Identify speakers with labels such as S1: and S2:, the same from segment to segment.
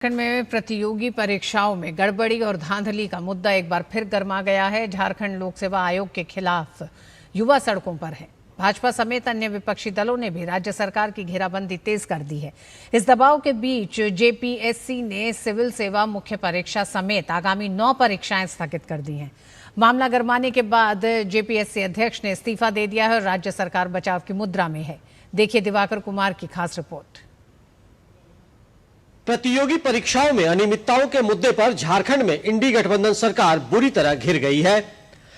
S1: झारखंड में प्रतियोगी परीक्षाओं में गड़बड़ी और धांधली का मुद्दा एक बार फिर गर्मा गया है। झारखंड लोक सेवा आयोग के खिलाफ युवा सड़कों पर है। भाजपा समेत अन्य विपक्षी दलों ने भी राज्य सरकार की घेराबंदी तेज कर दी है। इस दबाव के बीच जेपीएससी ने सिविल सेवा मुख्य परीक्षा समेत आगामी 9 परीक्षाएं स्थगित कर दी हैं। मामला गरमाने के बाद जेपीएससी अध्यक्ष ने इस्तीफा दे दिया है और राज्य सरकार बचाव की मुद्रा में है। देखिए दिवाकर कुमार की खास रिपोर्ट।
S2: प्रतियोगी परीक्षाओं में अनियमितताओं के मुद्दे पर झारखंड में इंडी गठबंधन सरकार बुरी तरह घिर गई है।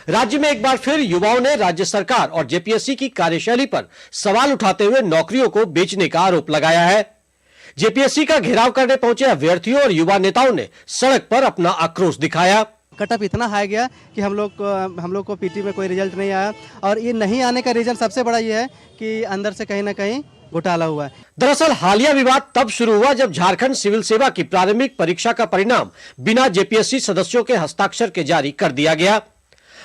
S2: राज्य में एक बार फिर युवाओं ने राज्य सरकार और जेपीएससी की कार्यशैली पर सवाल उठाते हुए नौकरियों को बेचने का आरोप लगाया है। जेपीएससी का घेराव करने पहुंचे अभ्यर्थियों और युवा नेताओं ने सड़क पर अपना आक्रोश दिखाया।
S3: कटअप इतना हाई गया कि हम लोग को पीटी में कोई रिजल्ट नहीं आया और ये नहीं आने का रीजन सबसे बड़ा ये है कि अंदर से कहीं ना कहीं घोटाला हुआ है।
S2: दरअसल हालिया विवाद तब शुरू हुआ जब झारखंड सिविल सेवा की प्रारंभिक परीक्षा का परिणाम बिना जेपीएससी सदस्यों के हस्ताक्षर के जारी कर दिया गया।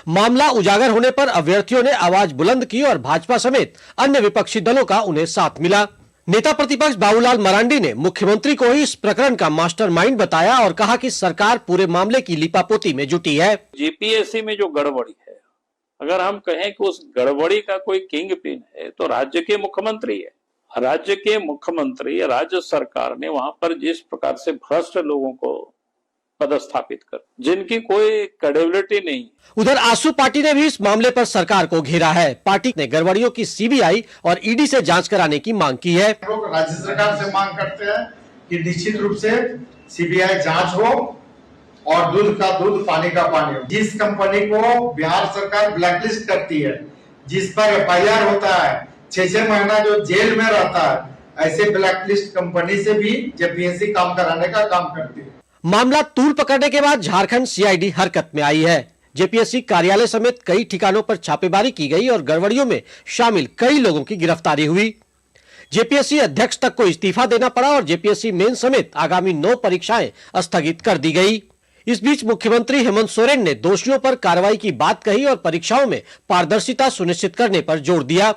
S2: मामला उजागर होने पर अभ्यर्थियों ने आवाज बुलंद की और भाजपा समेत अन्य विपक्षी दलों का उन्हें साथ मिला। नेता प्रतिपक्ष बाबूलाल मरांडी ने मुख्यमंत्री को ही इस प्रकरण का मास्टरमाइंड बताया और कहा कि सरकार पूरे मामले की लिपापोती में जुटी है।
S4: जेपीएससी में जो गड़बड़ी है, अगर हम कहें कि उस गड़बड़ी का कोई किंग पिन है तो राज्य के मुख्यमंत्री है। राज्य के मुख्यमंत्री, राज्य सरकार ने वहां पर जिस प्रकार से भ्रष्ट लोगों को पदस्थापित कर, जिनकी कोई क्रेडिबिलिटी नहीं।
S2: उधर आसू पार्टी ने भी इस मामले पर सरकार को घेरा है। पार्टी ने गड़बड़ियों की सीबीआई और ईडी से जांच कराने की मांग की है।
S5: राज्य सरकार से मांग करते हैं कि निश्चित रूप से सीबीआई जांच हो और दूध का दूध पानी का पानी हो। जिस कंपनी को बिहार सरकार ब्लैकलिस्ट करती है, जिस पर एफआईआर होता है, 6 महीना जो जेल में रहता है, ऐसे ब्लैकलिस्ट कंपनी से भी जेपीएससी काम कराने का काम करती है।
S2: मामला तूल पकड़ने के बाद झारखंड सीआईडी हरकत में आई है। जेपीएससी कार्यालय समेत कई ठिकानों पर छापेमारी की गई और गड़बड़ियों में शामिल कई लोगों की गिरफ्तारी हुई। जेपीएससी अध्यक्ष तक को इस्तीफा देना पड़ा और जेपीएससी मेन समेत आगामी 9 परीक्षाएं स्थगित कर दी गई। इस बीच मुख्यमंत्री हेमंत सोरेन ने दोषियों पर कार्रवाई की बात कही और परीक्षाओं में पारदर्शिता सुनिश्चित करने पर जोर दिया।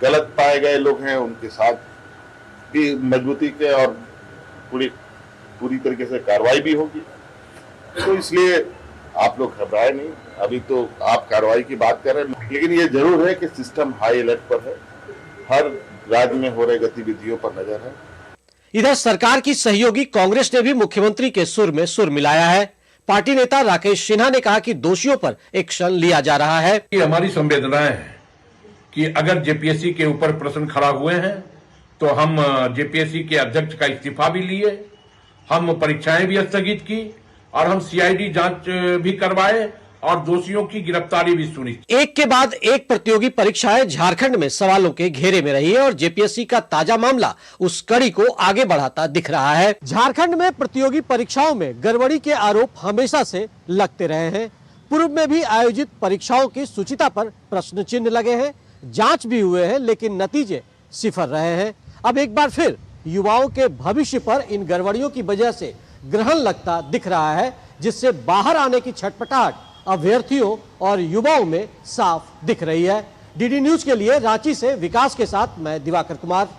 S6: गलत पाए गए लोग हैं, उनके साथ भी मजबूती के और पूरी तरीके से कार्रवाई भी होगी। तो इसलिए आप लोग घबराए नहीं। अभी तो आप कार्रवाई की बात कर रहे हैं, लेकिन ये जरूर है कि सिस्टम हाई अलर्ट पर है। हर राज्य में हो रही गतिविधियों पर नजर है।
S2: इधर सरकार की सहयोगी कांग्रेस ने भी मुख्यमंत्री के सुर में सुर मिलाया है। पार्टी नेता राकेश सिन्हा ने कहा कि दोषियों पर एक्शन लिया जा रहा है।
S7: हमारी संवेदनाएं हैं कि अगर जेपीएससी के ऊपर प्रश्न खड़ा हुए हैं तो हम जेपीएससी के अध्यक्ष का इस्तीफा भी लिए, हम परीक्षाएं भी स्थगित की और हम सीआईडी जांच भी करवाए और दोषियों की गिरफ्तारी भी सुनिश्चित।
S2: एक के बाद एक प्रतियोगी परीक्षाएं झारखंड में सवालों के घेरे में रही है और जेपीएससी का ताजा मामला उस कड़ी को आगे बढ़ाता दिख रहा है। झारखंड में प्रतियोगी परीक्षाओं में गड़बड़ी के आरोप हमेशा से लगते रहे हैं। पूर्व में भी आयोजित परीक्षाओं की शुचिता पर प्रश्न चिन्ह लगे हैं, जांच भी हुए हैं, लेकिन नतीजे सिफर रहे हैं। अब एक बार फिर युवाओं के भविष्य पर इन गड़बड़ियों की वजह से ग्रहण लगता दिख रहा है, जिससे बाहर आने की छटपटाहट अभ्यर्थियों और युवाओं में साफ दिख रही है। डीडी न्यूज के लिए रांची से विकास के साथ मैं दिवाकर कुमार।